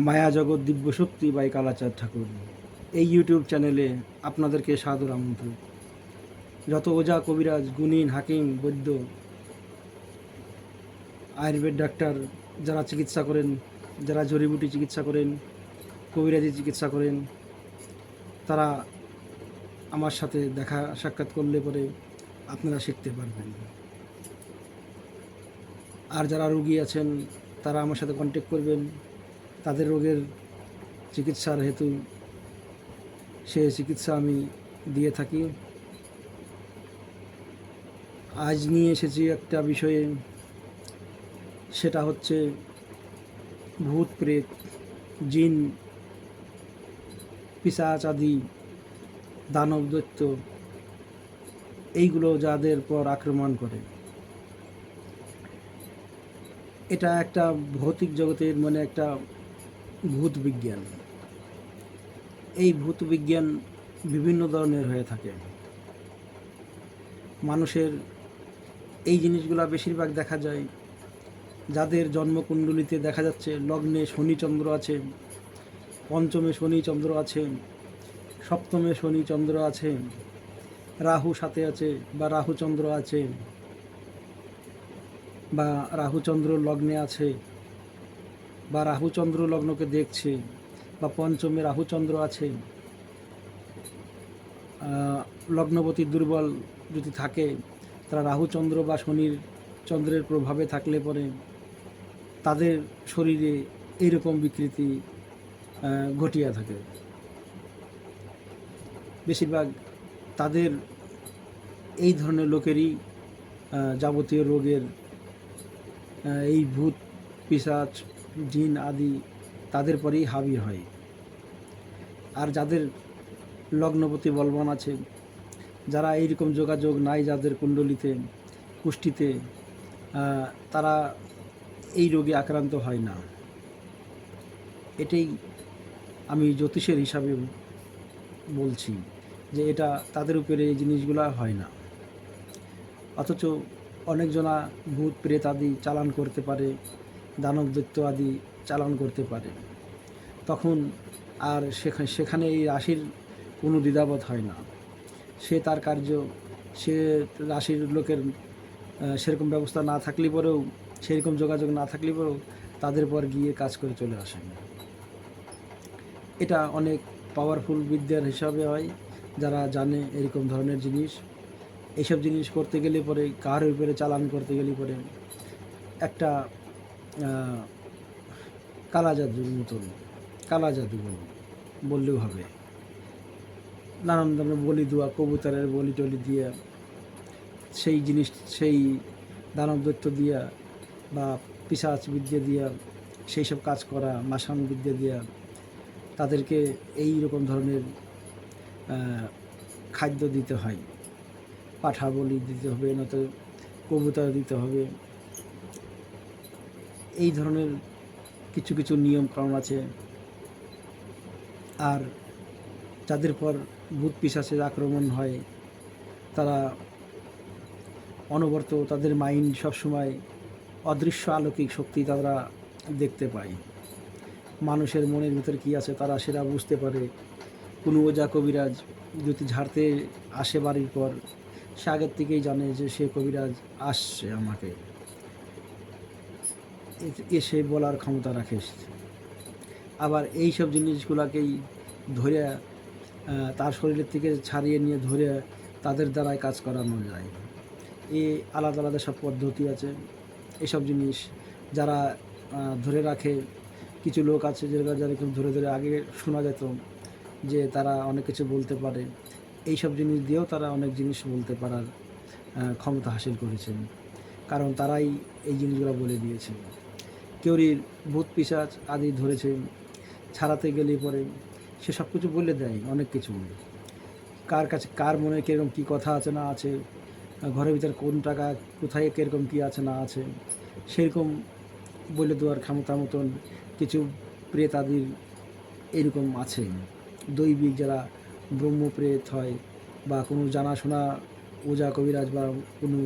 মায়া জগৎ দিব্যশক্তি বাই কালাচাঁদ ঠাকুর এই ইউটিউব চ্যানেলে আপনাদেরকে সাদর আমন্ত্রণ। যত ওজা কবিরাজ গুণিন হাকিম বৈদ্য আয়ুর্বেদ ডাক্তার যারা চিকিৎসা করেন, যারা জড়িবুটি চিকিৎসা করেন, কবিরাজি চিকিৎসা করেন, তারা আমার সাথে দেখা সাক্ষাৎ করলে পরে আপনারা শিখতে পারবেন। আর যারা রোগী আছেন তারা আমার সাথে কন্ট্যাক্ট করবেন, তাদের রোগের চিকিৎসার হেতু সে চিকিৎসা আমি দিয়ে থাকি। আজ নিয়ে এসেছি একটা বিষয়ে, সেটা হচ্ছে ভূত প্রেত, জিন, পিশাচ আদি, দানব দৈত্য, এইগুলো যাদের পর আক্রমণ করে। এটা একটা ভৌতিক জগতের মানে একটা ভূত বিজ্ঞান। এই ভূত বিজ্ঞান বিভিন্ন ধরনের হয়ে থাকে। মানুষের এই জিনিসগুলো বেশিরভাগ দেখা যায় যাদের জন্মকুণ্ডলিতে দেখা যাচ্ছে লগ্নে শনি চন্দ্র আছে, পঞ্চমে শনি চন্দ্র আছে, সপ্তমে শনি চন্দ্র আছে, রাহু সাথে আছে বা রাহু চন্দ্র আছে, বা রাহু চন্দ্র লগ্নে আছে, বা রাহু চন্দ্র লগ্নকে দেখছে, বা পঞ্চমে রাহু চন্দ্র আছে, লগ্নপতি দুর্বল যদি থাকে, তারা রাহু চন্দ্র বা শনির চন্দ্রের প্রভাবে থাকলে পরে তাদের শরীরে এইরকম বিকৃতি ঘটিয়া থাকে। বেশিরভাগ তাদের এই ধরনের লোকেরই যাবতীয় রোগের এই ভূত পিশাচ জিন আদি তাদের পরেই হাবি হয়। আর যাদের লগ্নপতি বলবান আছে, যারা এইরকম যোগাযোগ নাই যাদের কুণ্ডলিতে কুষ্ঠিতে, তারা এই রোগে আক্রান্ত হয় না। এটাই আমি জ্যোতিষের হিসাবে বলছি যে এটা তাদের উপরে এই জিনিসগুলো হয় না। অথচ অনেকজনা ভূত প্রেত আদি চালান করতে পারে, দানব দৈত্য আদি চালান করতে পারে। তখন আর সেখানে এই রাশির কোনো দ্বিধাবোধ হয় না। সে তার কার্য, সে রাশির লোকের সেরকম ব্যবস্থা না থাকলে পরেও, সেরকম যোগাযোগ না থাকলে পরেও তাদের পর গিয়ে কাজ করে চলে আসেন। এটা অনেক পাওয়ারফুল বিদ্যার হিসাবে হয়। যারা জানে এরকম ধরনের জিনিস, এইসব জিনিস করতে গেলে পরে কার উপরে চালান করতে গেলে পরে একটা কালা জাদুর মতন, কালা জাদু বললেও হবে। নানান ধরনের বলি দেওয়া, কবুতরের বলি টলি দিয়ে, সেই জিনিস সেই দানব দৈত্য দিয়া বা পিশাচ বিদ্যা দিয়া সেই সব কাজ করা, মাসান বিদ্যা দিয়া তাদেরকে এই রকম ধরনের খাদ্য দিতে হয়। পাঠা বলি দিতে হবে, নয়তো কবুতর দিতে হবে। এই ধরনের কিছু কিছু নিয়ম কানুন আছে। আর যাদের পর ভূত পিশাচের আক্রমণ হয়, তারা অনবরত তাদের মাইন্ড সবসময় অদৃশ্য আলৌকিক শক্তি তারা দেখতে পায়। মানুষের মনের ভিতর কী আছে তারা সেটা বুঝতে পারে। কোনো ওজা কবিরাজ যদি ঝাড়তে আসে বাড়ির পর, সে আগের থেকেই জানে যে সে কবিরাজ আসছে, আমাকে এসে বলার ক্ষমতা রাখে। আবার এই সব জিনিসগুলোকেই ধরে তার শরীরের থেকে ছাড়িয়ে নিয়ে ধরে তাদের দ্বারাই কাজ করানো যায়। এ আলাদা আলাদা সব পদ্ধতি আছে। এসব জিনিস যারা ধরে রাখে, কিছু লোক আছে যারা এরকম ধরে ধরে আগে শোনা যেত যে তারা অনেক কিছু বলতে পারে। এই সব জিনিস দিয়েও তারা অনেক জিনিস বলতে পারার ক্ষমতা হাসিল করেছেন, কারণ তারাই এই জিনিসগুলো বলে দিয়েছে। কেউরির ভূত পিশাচ আদি ধরেছে, ছাড়াতে গেলে পরে সে সব কিছু বলে দেয়। অনেক কিছু, কার কাছে কার মনে কীরকম কী কথা আছে না আছে, ঘরের ভিতরে কোন টাকা কোথায় কীরকম কী আছে না আছে, সেরকম বলে দেওয়ার ক্ষমতা মতন কিছু প্রেত আদির এরকম আছে। দৈবিক যারা ব্রহ্মপ্রেত হয়, বা কোনো জানাশোনা ওজা কবিরাজ বা কোনো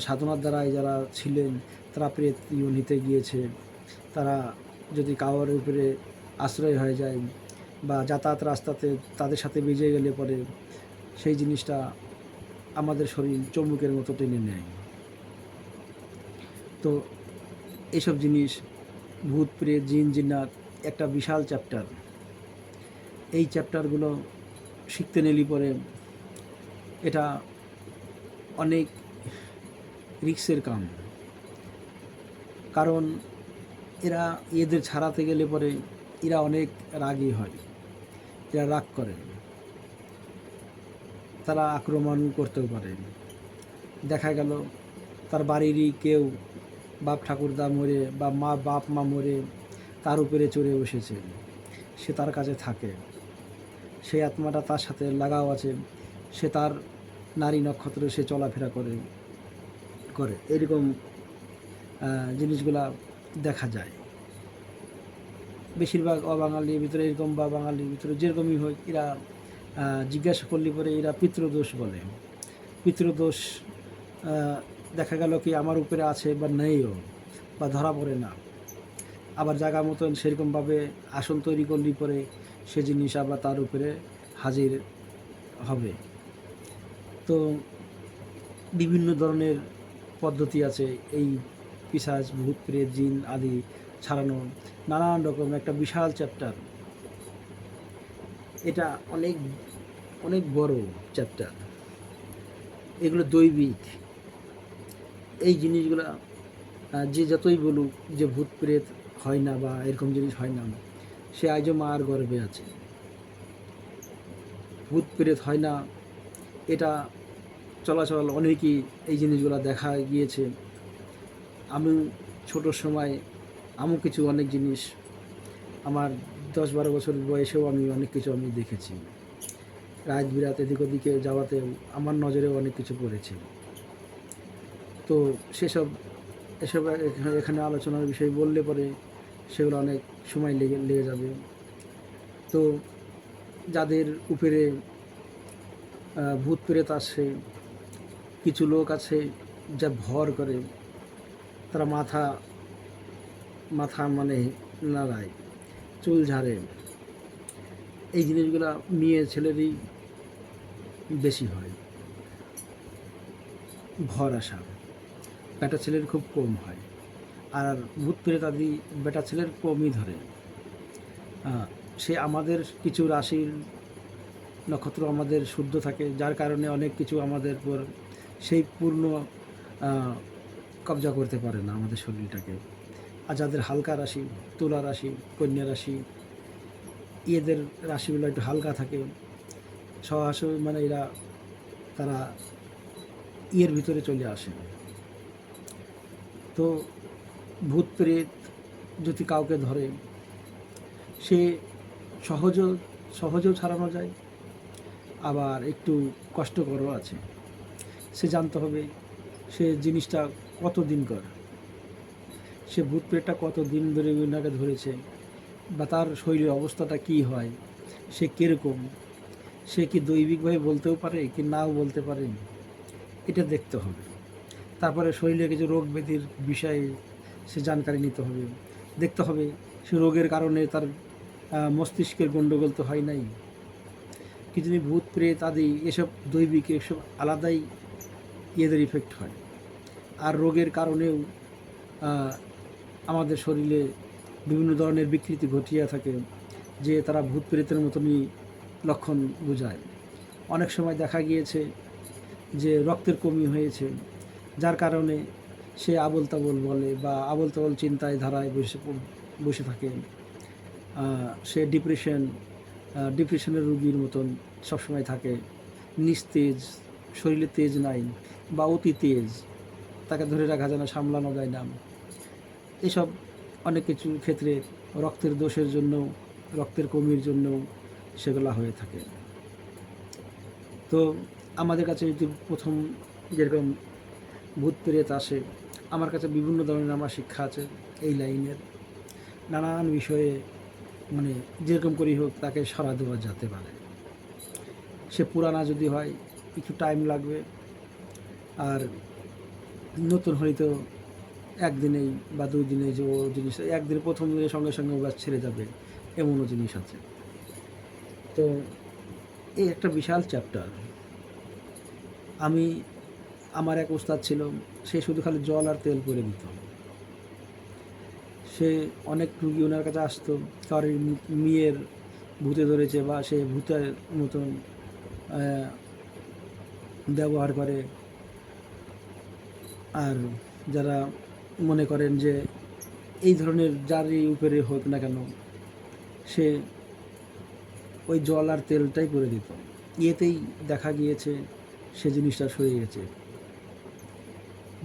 সাধনার দ্বারাই যারা ছিলেন, তারা প্রেত নিতে গিয়েছে, তারা যদি কারোর উপরে আশ্রয় হয়ে যায় বা যাতায়াত রাস্তাতে তাদের সাথে বেজে গেলে পরে সেই জিনিসটা আমাদের শরীর চুম্বকের মতো টেনে নেয়। তো এইসব জিনিস ভূত প্রেত জিন জিন্নাত একটা বিশাল চ্যাপ্টার। এই চ্যাপ্টারগুলো শিখতে নিলে পরে এটা অনেক রিস্কের কাম, কারণ এদের ছাড়াতে গেলে পরে এরা অনেক রাগী হয়, এরা রাগ করে, তারা আক্রমণ করতেও পারে। দেখা গেল তার বাড়িরই কেউ বাপ ঠাকুরদা মরে বা বাপ মা মরে তার উপরে চড়ে বসেছে, সে তার কাছে থাকে, সেই আত্মাটা তার সাথে লাগাও আছে, সে তার নারী নক্ষত্রে সে চলাফেরা করে এরকম জিনিসগুলা দেখা যায়। বেশিরভাগ অবাঙালির ভিতরে এরকম বা বাঙালির ভিতরে যেরকমই হয়, এরা জিজ্ঞাসা করলে পরে এরা পিতৃদোষ বলে। পিতৃদোষ দেখা গেল কি আমার উপরে আছে বা নেইও বা ধরা পড়ে না, আবার জায়গা মতন সেরকমভাবে আসন তৈরি করলে পরে সে জিনিস আবার তার উপরে হাজির হবে। তো বিভিন্ন ধরনের পদ্ধতি আছে এই পিশাচ ভূত প্রেত জিন আদি ছাড়ানো, নানান রকম একটা বিশাল চ্যাপ্টার। এটা অনেক অনেক বড় চ্যাপ্টার, এগুলো দৈবিক। এই জিনিসগুলো যে যতই বলুক যে ভূত প্রেত হয় না বা এরকম জিনিস হয় না, সে আজও মার গর্ভে আছে। ভূত প্রেত হয় না এটা চলাচল অনেকই এই জিনিসগুলো দেখা গিয়েছে। আমি ছোট সময় কিছু অনেক জিনিস আমার 10-12 বছর বয়সেও আমি অনেক কিছু আমি দেখেছি। রাত বিরাত এদিক ওদিকে যাওয়াতেও আমার নজরেও অনেক কিছু পড়েছে। তো এসব এখানে আলোচনার বিষয় বললে পরে সেগুলো অনেক সময় লেগে যাবে। তো যাদের উপরে ভূত প্রেত আসে, কিছু লোক আছে যা ভর করে, তারা মাথা মানে নাড়ায়, চুল ঝাড়ে, এই জিনিসগুলো মেয়ে ছেলেরই বেশি হয়। ভর আসা বেটা ছেলের খুব কম হয়, আর ভূত প্রেত আদি বেটা ছেলের কমই ধরে। সে আমাদের কিছু রাশির নক্ষত্র আমাদের শুদ্ধ থাকে, যার কারণে অনেক কিছু আমাদের পর সেই পূর্ণ কবজা করতে পারে না আমাদের শরীরটাকে। আর যাদের হালকা রাশি, তুলা রাশি, কন্যা রাশি, এদের রাশিগুলো একটু হালকা থাকে, সরাসরি মানে তারা ভিতরে চলে আসে। তো ভূত প্রেত যদি কাউকে ধরে, সে সহজেও ছাড়ানো যায়, আবার একটু কষ্টকরও আছে। সে জানতে হবে সে জিনিসটা কতদিনকার, সে ভূত প্রেতটা কতদিন ধরে ওনাকে ধরেছে, বা তার শরীরের অবস্থাটা কি হয়, সে কীরকম, সে কি দৈবিকভাবে বলতেও পারে কি নাও বলতে পারে, এটা দেখতে হবে। তারপরে শরীরে কিছু রোগ ব্যাধির বিষয়ে সে জানকারি নিতে হবে, দেখতে হবে সে রোগের কারণে তার মস্তিষ্কের গণ্ডগোল তো হয় নাই। কিছু ভূত প্রেত আদি এসব দৈবিক এসব আলাদাই এদের ইফেক্ট হয়। আর রোগের কারণেও আমাদের শরীরে বিভিন্ন ধরনের বিকৃতি ঘটিয়ে থাকে, যে তারা ভূত প্রেতের মতনই লক্ষণ বোঝায়। অনেক সময় দেখা গিয়েছে যে রক্তের কমি হয়েছে, যার কারণে সে আবোল তাবোল বলে বা আবোল তাবোল চিন্তায় ধারায় বসে থাকে। সে ডিপ্রেশনের রোগীর মতন সবসময় থাকে, নিস্তেজ, শরীরে তেজ নাই বা অতি তেজ, তাকে ধরে রাখা যায় না, সামলানো যায় না। এসব অনেক কিছু ক্ষেত্রে রক্তের দোষের জন্য, রক্তের কমির জন্য সেগুলো হয়ে থাকে। তো আমাদের কাছে যদি প্রথম যেরকম ভূত প্রেত আসে, আমার কাছে বিভিন্ন ধরনের আমার শিক্ষা আছে এই লাইনের, নানান বিষয়ে মানে যেরকম করেই হোক তাকে সরা দেওয়া যেতে পারে। সে পুরানা যদি হয় একটু টাইম লাগবে, আর নতুন হয়তো একদিনেই বা 2 দিনে যে ও জিনিস একদিন প্রথম দিনের সঙ্গে সঙ্গে ও ব্যাস ছেড়ে যাবে, এমনও জিনিস আছে। তো এই একটা বিশাল চ্যাপ্টার। আমি আমার এক ওস্তাদ ছিল, সে শুধু খালি জল আর তেল করে দিত। সে অনেক রুগী ওনার কাছে আসতো, কারোর মেয়ের ভূতে ধরেছে বা সে ভূতের মতন ব্যবহার করে, আর যারা মনে করেন যে এই ধরনের যারই উপরে হোক না কেন, সে ওই জল আর তেলটাই করে দিত। ইয়েতেই দেখা গিয়েছে সে জিনিসটা সরে গেছে।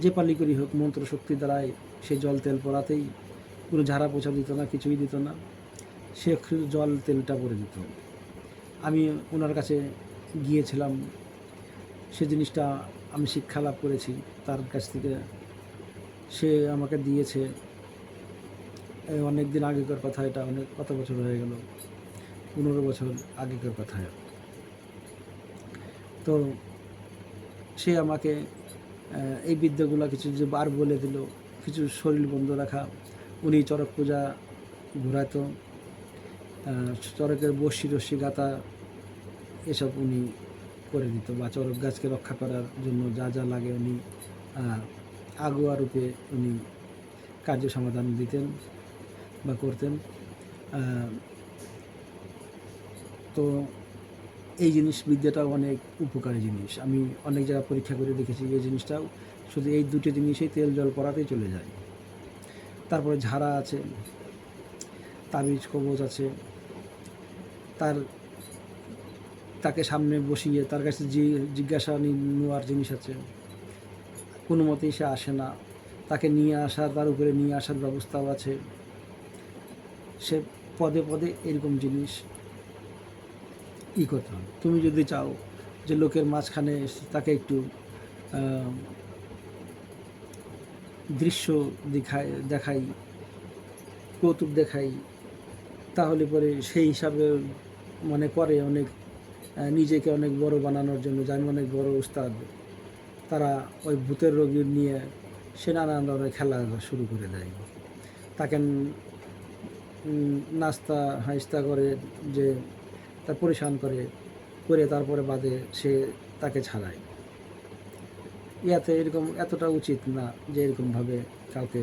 যে পালি করি হোক মন্ত্রশক্তি দ্বারাই সে জল তেল পড়াতেই কোনো ঝাড়া পোছা দিত না, কিছুই দিত না, সে শুধু জল তেলটা পরে দিত। আমি ওনার কাছে গিয়েছিলাম, সে জিনিসটা আমি শিক্ষা লাভ করেছি তার কাছ থেকে। সে আমাকে দিয়েছে, অনেক দিন আগেকার কথা, এটা অনেক কত বছর হয়ে গেল, 15 বছর আগেকার কথা। তো সে আমাকে এই বিদ্যাগুলো কিছু যে বার বলে দিল, কিছু শরীর বন্ধ রাখা। উনি চরক পূজা ঘোরাতো, চরকের বর্ষি রশ্মি গাঁথা এসব উনি করে দিত, বা চরক গাছকে রক্ষা করার জন্য যা যা লাগে উনি আগুয়া রূপে উনি কার্য সমাধান দিতেন বা করতেন। তো এই জিনিস বিদ্যাটাও অনেক উপকারী জিনিস। আমি অনেক জায়গায় পরীক্ষা করে দেখেছি এই জিনিসটাও শুধু এই দুটো জিনিসেই তেল জল পড়াতেই চলে যায়। তারপরে ঝাড়া আছে, তাবিজ কবচ আছে, তাকে সামনে বসিয়ে তার কাছে যে জিজ্ঞাসা নেওয়ার জিনিস আছে, কোনো মতেই সে আসে না, তাকে নিয়ে আসার, তার উপরে নিয়ে আসার ব্যবস্থাও আছে। সে পদে পদে এরকম জিনিস করতে হবে। তুমি যদি চাও যে লোকের মাঝখানে তাকে একটু দৃশ্য দেখাই, কৌতুক দেখাই, তাহলে পরে সেই হিসাবে মনে করে অনেক নিজেকে অনেক বড় বানানোর জন্য, যে আমি অনেক বড় উস্তাদ, তারা ওই ভূতের রোগী নিয়ে সে নানান ধরনের খেলা শুরু করে দেয়। তাকে নাস্তা হাইস্তা করে, যে তা পরিশান করে তারপরে বাদে সে তাকে ছাড়ায়। ইয়াতে এরকম এতটা উচিত না যে এরকমভাবে কাউকে।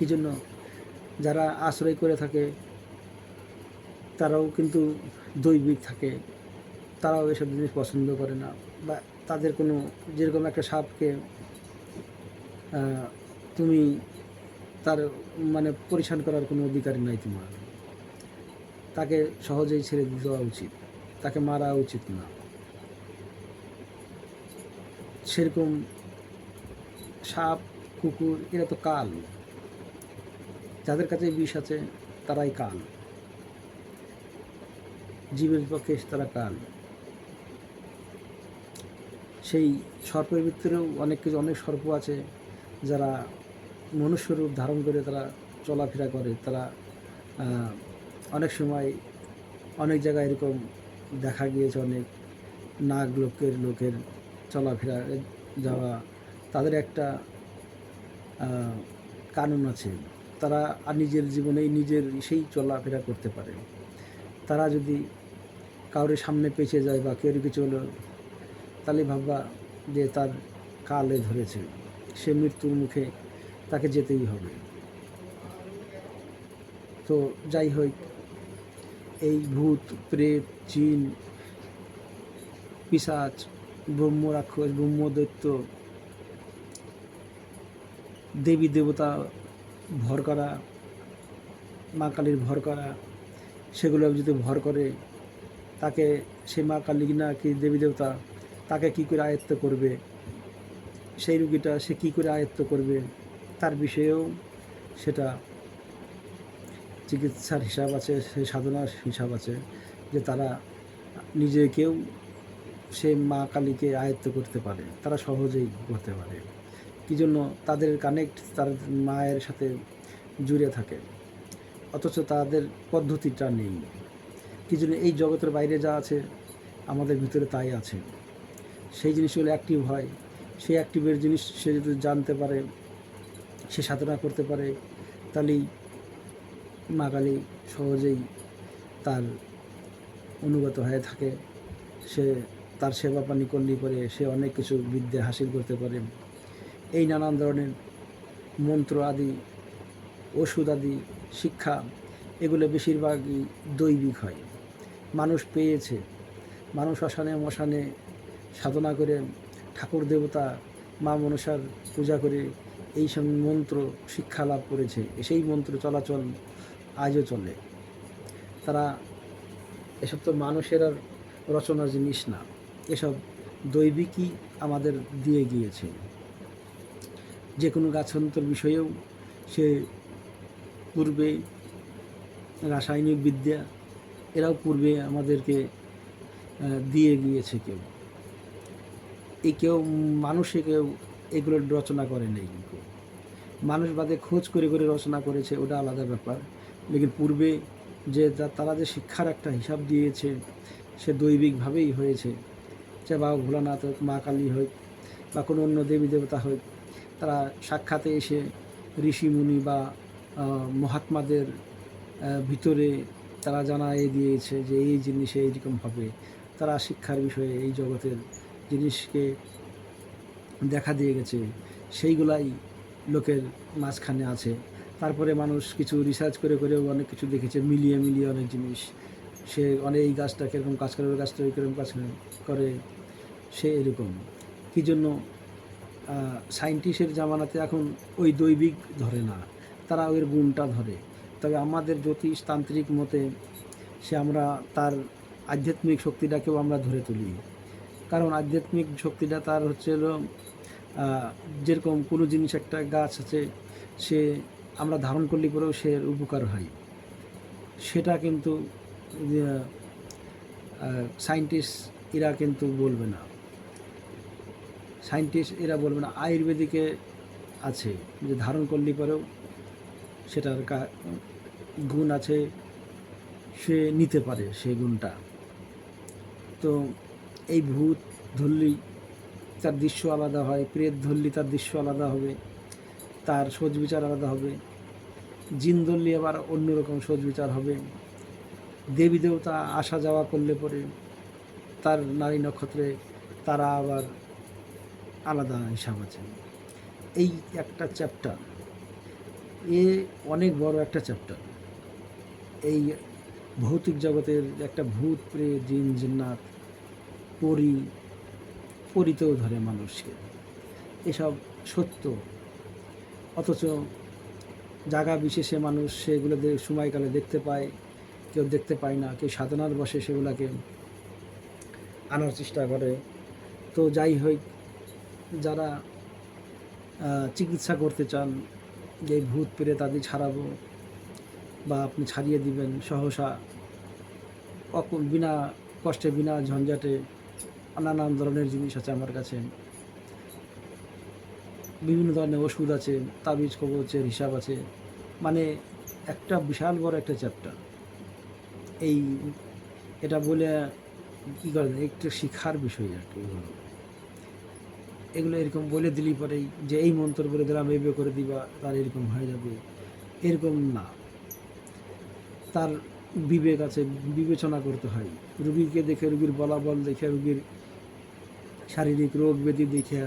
এই জন্য যারা আশ্রয় করে থাকে তারাও কিন্তু দৈবিক থাকে, তারাও এসব জিনিস পছন্দ করে না, বা তাদের কোনো, যেরকম একটা সাপকে তুমি তার মানে পরিশান করার কোনো অধিকার নাই তোমার, তাকে সহজেই ছেড়ে দেওয়া উচিত, তাকে মারা উচিত না। সেরকম সাপ কুকুর এরা তো কাল, যাদের কাছে বিষ আছে তারাই কাল, জীবের পক্ষে তারা কাল। সেই সর্পের ভিতরেও অনেক কিছু, অনেক সর্প আছে যারা মনুষ্য রূপ ধারণ করে তারা চলাফেরা করে। তারা অনেক সময় অনেক জায়গায় এরকম দেখা গিয়েছে, অনেক নাগ লোকের চলাফেরা যাওয়া, তাদের একটা কানুন আছে, তারা আর নিজের জীবনেই নিজের সেই চলাফেরা করতে পারে। তারা যদি কাউরের সামনে পেঁচে যায় বা কেউ কিছু হলো, তাহলে ভাববা যে তার কালে ধরেছে, সে মৃত্যুর মুখে, তাকে যেতেই হবে। তো যাই হোক, এই ভূত প্রেত জিন পিশাচ ব্রহ্ম রাক্ষস ব্রহ্ম দৈত্য দেবী দেবতা ভর করা, মা কালীর ভর করা, সেগুলো যদি ভর করে তাকে, সে মা কালী না কি দেবী দেবতা তাকে কী করে আয়ত্ত করবে, সেই রুগীটা সে কী করে আয়ত্ত করবে, তার বিষয়েও সেটা চিকিৎসার হিসাব আছে, সেই সাধনার হিসাব আছে, যে তারা নিজেকেও সে মা কালীকে আয়ত্ত করতে পারে, তারা সহজেই করতে পারে। কী জন্য তাদের কানেক্ট তার মায়ের সাথে জুড়ে থাকে, অথচ তাদের পদ্ধতিটা নেই। কী জন্য এই জগতের বাইরে যা আছে আমাদের ভিতরে তাই আছে। সেই জিনিসগুলো অ্যাক্টিভ হয়, সেই অ্যাক্টিভের জিনিস সে যদি জানতে পারে, সে সাধনা করতে পারে, তাহলেই মা কালী সহজেই তার অনুগত হয়ে থাকে। সে তার সেবা পানি করলেই পরে সে অনেক কিছু বিদ্যা হাসিল করতে পারে। এই নানান ধরনের মন্ত্র আদি, ওষুধ আদি, শিক্ষা, এগুলো বেশিরভাগই দৈবিক হয়। মানুষ পেয়েছে, মানুষ শ্মশানে মশানে সাধনা করে ঠাকুর দেবতা মা মনসার পূজা করে এই সব মন্ত্র শিক্ষা লাভ করেছে। সেই মন্ত্র চলাচল আজও চলে। তারা এসব তো মানুষের আর রচনা জিনিস না, এসব দৈবিকই আমাদের দিয়ে গিয়েছে। যে কোনো গাছান্তর বিষয়েও সে পূর্বে রাসায়নিক বিদ্যা এরাও পূর্বে আমাদেরকে দিয়ে গিয়েছে। কেউ মানুষে কেউ এগুলোর রচনা করে নেই। মানুষ বাদে খোঁজ করে করে রচনা করেছে, ওটা আলাদা ব্যাপার। লেকিন পূর্বে যে তারা যে শিক্ষার একটা হিসাব দিয়েছে, সে দৈবিকভাবেই হয়েছে। যে বাবা ভোলানাথ হোক, মা কালী হোক, বা কোনো অন্য দেবী দেবতা হোক, তারা সাক্ষাতে এসে ঋষিমুনি বা মহাত্মাদের ভিতরে তারা জানাই দিয়েছে যে এই জিনিসে এইরকম হবে। তারা শিক্ষার বিষয়ে এই জগতের জিনিসকে দেখা দিয়ে গেছে, সেইগুলাই লোকের মাঝখানে আছে। তারপরে মানুষ কিছু রিসার্চ করে করেও অনেক কিছু দেখেছে, মিলিয়ে মিলিয়ে অনেক জিনিস। সে অনেক এই গাছটা কীরকম কাজ করে, ওই গাছটা কীরকম কাজ করে, সে এরকম কী জন্য সায়েন্টিস্টের জামানাতে এখন ওই দৈবিক ধরে না, তারা ওই গুণটা ধরে। তবে আমাদের জ্যোতিষতান্ত্রিক মতে সে আমরা তার আধ্যাত্মিক শক্তিটাকেও আমরা ধরে তুলি। কারণ আধ্যাত্মিক শক্তিটা তার হচ্ছে হলো যেরকম কোনো জিনিস, একটা গাছ আছে, সে আমরা ধারণ করলে পরেও সে উপকার হয়, সেটা কিন্তু সায়েন্টিস্ট এরা কিন্তু বলবে না। এরা বলবে না। আয়ুর্বেদিকে আছে যে ধারণ করলে পরেও সেটার গুণ আছে, সে নিতে পারে সেই গুণটা। তো এই ভূত ধরলি তার দৃশ্য আলাদা হয়, প্রেত ধরলি তার দৃশ্য আলাদা হবে, তার সোচ বিচার আলাদা হবে, জিন ধরলি আবার অন্যরকম সোচ বিচার হবে। দেবী দেবতা আসা যাওয়া করলে পরে তার নারী নক্ষত্রে তারা আবার আলাদা হিসাব আছে। এই একটা চ্যাপ্টার, অনেক বড় একটা চ্যাপ্টার। এই ভৌতিক জগতের একটা ভূত প্রেত জিন জিন্নাত পরিতেও ধরে মানুষকে, এসব সত্য। অথচ জায়গা বিশেষে মানুষ সেগুলো সময়কালে দেখতে পায়, কেউ দেখতে পায় না, কেউ সাধনার বসে সেগুলোকে আনার চেষ্টা করে। তো যাই হোক, যারা চিকিৎসা করতে চান যে ভূত প্রেত আদি ছাড়াবো বা আপনি ছাড়িয়ে দিবেন সহসা, বিনা কষ্টে বিনা ঝঞ্ঝাটে, নানান ধরনের জিনিস আছে আমার কাছে। বিভিন্ন ধরনের ওষুধ আছে, তাবিজ কবচের হিসাব আছে, মানে একটা বিশাল বড় একটা চ্যাপ্টার। এটা বলে কী করে, একটু শিক্ষার বিষয় আর কি। এগুলো এরকম বলে দিলি পরেই যে এই মন্ত্র বলে দিলাম, এইভাবে করে দিবা তার এরকম হয়ে যাবে, এরকম না। তার বিবেক আছে, বিবেচনা করতে হয়। রুগীকে দেখে, রুগীর বলাবল দেখে, রুগীর শারীরিক রোগ ব্যাধি দেখে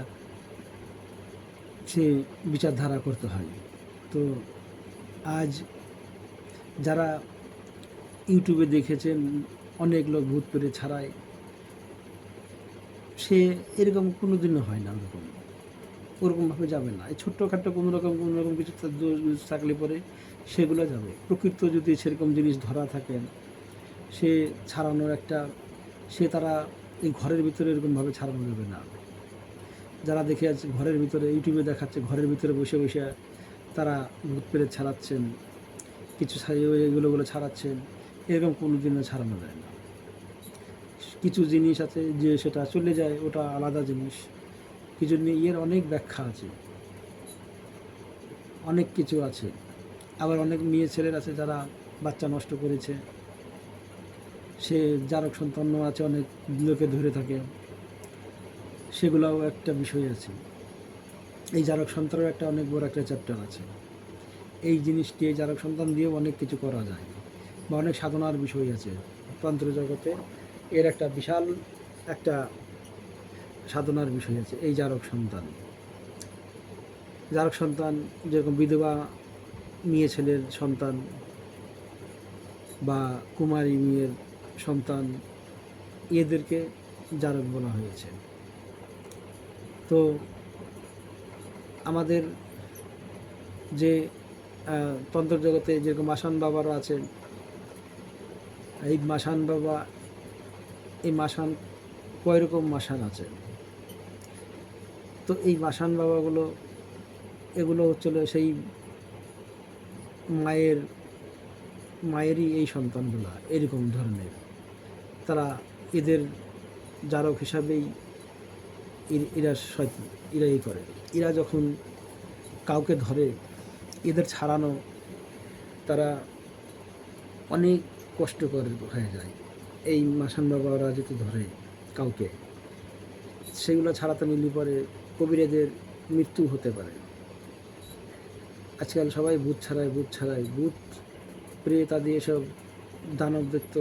সে বিচারধারা করতে হয়। তো আজ যারা ইউটিউবে দেখেছেন অনেক লোক ভূত প্রেত ছাড়ায়, সে এরকম কোনো দিনও হয় না, ওরকমভাবে যাবে না। এই ছোট্টখাটো কোনো রকম কিছু থাকলে পরে সেগুলো যাবে। প্রকৃত যদি সেরকম জিনিস ধরা থাকে, সে ছাড়ানোর একটা, তারা এই ঘরের ভিতরে এরকমভাবে ছাড়ানো যাবে না। যারা দেখে আছে ঘরের ভিতরে, ইউটিউবে দেখাচ্ছে ঘরের ভিতরে বসে বসে তারা ভূত প্রেত ছাড়াচ্ছেন, কিছু এগুলো ছাড়াচ্ছেন, এরকম কোনো দিনও ছাড়ানো যায় না। কিছু জিনিস আছে যে সেটা চলে যায়, ওটা আলাদা জিনিস। কিছু এর অনেক ব্যাখ্যা আছে, অনেক কিছু আছে। আবার অনেক মেয়ে ছেলের আছে যারা বাচ্চা নষ্ট করেছে, সে জারক সন্তান আছে, অনেক লোকে ধরে থাকে, সেগুলোও একটা বিষয় আছে। এই জারক সন্তানের একটা অনেক বড় একটা চ্যাপ্টার আছে। এই জিনিসটি এই জারক সন্তান দিয়েও অনেক কিছু করা যায় বা অনেক সাধনার বিষয় আছে তন্ত্র জগতে। এর একটা বিশাল একটা সাধনার বিষয় আছে এই জারক সন্তান। জারক সন্তান যেরকম বিধবা মেয়ে ছেলের সন্তান বা কুমারী মেয়ের সন্তান, এদেরকে জারক বলা হয়েছে। তো আমাদের যে তন্ত্র জগতে যেরকম মাসান বাবারা আছেন, এই মাসান বাবা, এই মাসান কয় রকম মাসান আছে। তো এই মাসান বাবাগুলো এগুলো হচ্ছিল সেই মায়েরই এই সন্তানগুলা এরকম ধরনের, তারা এদের জারক হিসাবেই এরা করে। এরা যখন কাউকে ধরে এদের ছাড়ানো তারা অনেক কষ্টকর হয়ে যায়। এই মাসান বাবারা যদি ধরে কাউকে, সেগুলো ছাড়াতে নিলে পরে কবিরাজের মৃত্যু হতে পারে। আজকাল সবাই ভূত ছাড়ায় ভূত প্রেত আদি এসব দানব দৈত্য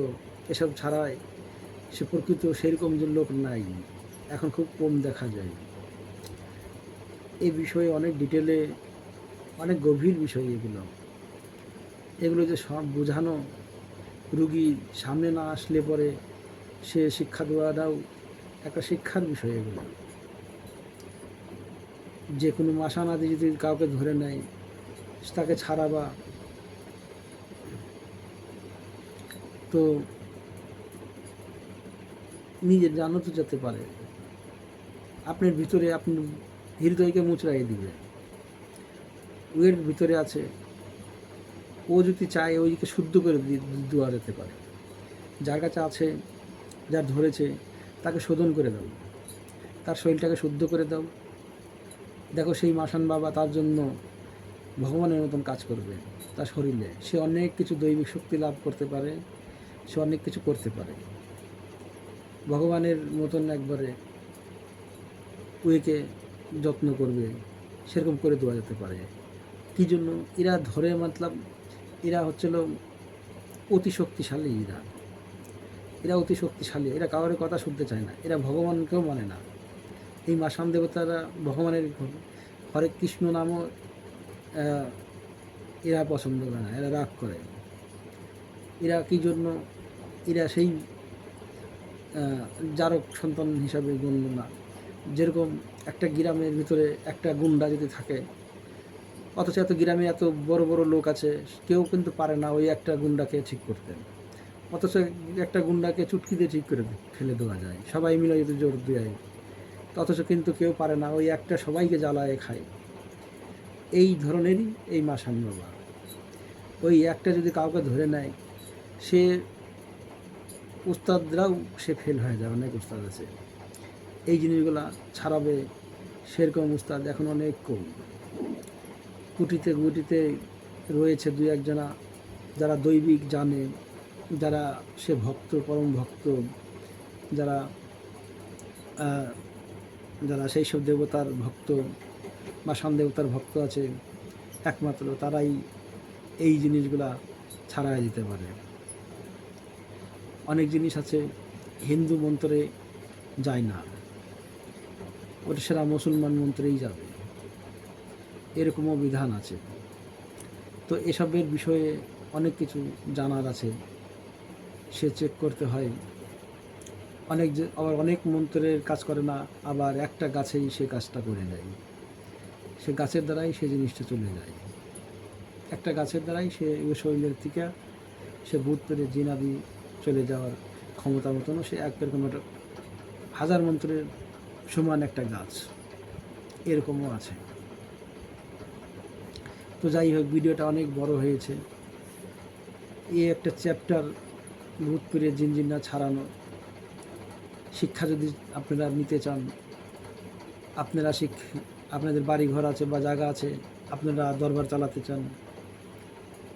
এসব ছাড়ায় সে প্রকৃত সেরকম যে লোক নাই, এখন খুব কম দেখা যায়। এই বিষয়ে অনেক ডিটেলে অনেক গভীর বিষয় এগুলো যে সব বোঝানো, রুগী সামনে না আসলে পরে সে শিক্ষা দেওয়াটাও একটা শিক্ষার বিষয়। এগুলো যে কোনো মাসান আদি যদি কাউকে ধরে নেয় তাকে ছাড়াবা, তো নিজের জানো তো যেতে পারে, আপনার ভিতরে আপনি হৃদয়কে মুচড়াই দিবে। ওর ভিতরে আছে, ও যদি চায় ওইকে শুদ্ধ করে দেওয়া যেতে পারে। যার কাছে আছে, যার ধরেছে তাকে শোধন করে দাও, তার শরীরটাকে শুদ্ধ করে দাও। দেখো সেই মাসান বাবা তার জন্য ভগবানের মতন কাজ করবে তার শরীরে। সে অনেক কিছু দৈবিক শক্তি লাভ করতে পারে, সে অনেক কিছু করতে পারে। ভগবানের মতন একবারে ওকে যত্ন করবে, সেরকম করে দেওয়া যেতে পারে। কী জন্য? এরা ধরে মতলব এরা হচ্ছিল অতি শক্তিশালী। এরা অতি শক্তিশালী, এরা কারোর কথা শুনতে চায় না, এরা ভগবানকেও মানে না। এই মাসান দেবতারা ভগবানের হরে কৃষ্ণ নামও এরা পছন্দ করে না, এরা রাগ করে। এরা কী জন্য? এরা সেই জারক সন্তান হিসাবে গণ্য না। যেরকম একটা গ্রামের ভিতরে একটা গুন্ডা যদি থাকে, অথচ এত গ্রামে এত বড় বড় লোক আছে, কেউ কিন্তু পারে না ওই একটা গুন্ডাকে ঠিক করতে। অথচ একটা গুন্ডাকে চুটকি দিয়ে ঠিক করে ফেলে দেওয়া যায়, সবাই মিলে যদি জোর দেয়, অথচ কিন্তু কেউ পারে না, ওই একটা সবাইকে জ্বালায় খায়। এই ধরনেরই এই মাসান বাবা। ওই একটা যদি কাউকে ধরে নেয়, সে উস্তাদরাও সে ফেল হয়ে যায়। অনেক উস্তাদ আছে এই জিনিসগুলা ছাড়াবে, সেরকম উস্তাদ এখন অনেক কম। গুটিতে রয়েছে দু একজনা যারা দৈবিক জানে, যারা সে ভক্ত, পরম ভক্ত, যারা যারা সেই সব দেবতার ভক্ত, মাসান দেবতার ভক্ত আছে, একমাত্র তারাই এই জিনিসগুলা ছাড়াই দিতে পারে। অনেক জিনিস আছে হিন্দু মন্ত্রে যায় না, ওটা সেরা মুসলমান মন্ত্রেই যাবে, এরকমও বিধান আছে। তো এসবের বিষয়ে অনেক কিছু জানার আছে, সে চেক করতে হয়। আবার অনেক মন্ত্রের কাজ করে না, আবার একটা গাছেই সে কাজটা করে দেয়, সে গাছের দ্বারাই সে জিনিসটা চলে যায়। একটা গাছের দ্বারাই সে শরীরের থেকে সে ভূত পেরে জিনাদি চলে যাওয়ার ক্ষমতা মতনও সে একরকম একটা হাজার মন্ত্রের সমান একটা গাছ, এরকমও আছে। তো যাই হোক, ভিডিওটা অনেক বড় হয়েছে। এই একটা চ্যাপ্টার ভূত পেরে জিনজিনা ছাড়ানো শিক্ষা যদি আপনারা নিতে চান, আপনারা আপনাদের বাড়ি ঘর আছে বা জায়গা আছে, আপনারা দরবার চালাতে চান,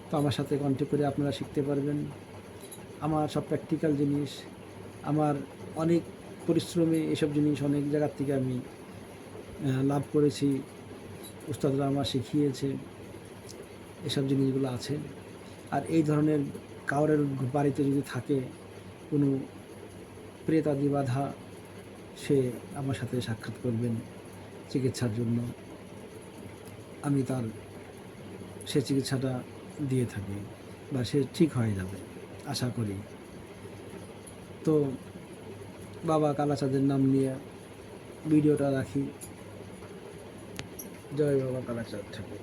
তো আমার সাথে কন্ট্যাক্ট করে আপনারা শিখতে পারবেন। আমার সব প্র্যাকটিক্যাল জিনিস, আমার অনেক পরিশ্রমে এসব জিনিস অনেক জায়গার থেকে আমি লাভ করেছি। উস্তাদরা আমার শিখিয়েছে এসব জিনিসগুলো আছে। আর এই ধরনের কাউরের বাড়িতে যদি থাকে কোনো প্রেতাদি বাধা, সে আমার সাথে সাক্ষাৎ করবেন চিকিৎসার জন্য। আমি তার সে চিকিৎসাটা দিয়ে থাকি বা সে ঠিক হয়ে যাবে আশা করি। তো বাবা কালাচাঁদের নাম নিয়ে ভিডিওটা রাখি। জয় বাবা কালাচাঁদ ঠাকুর।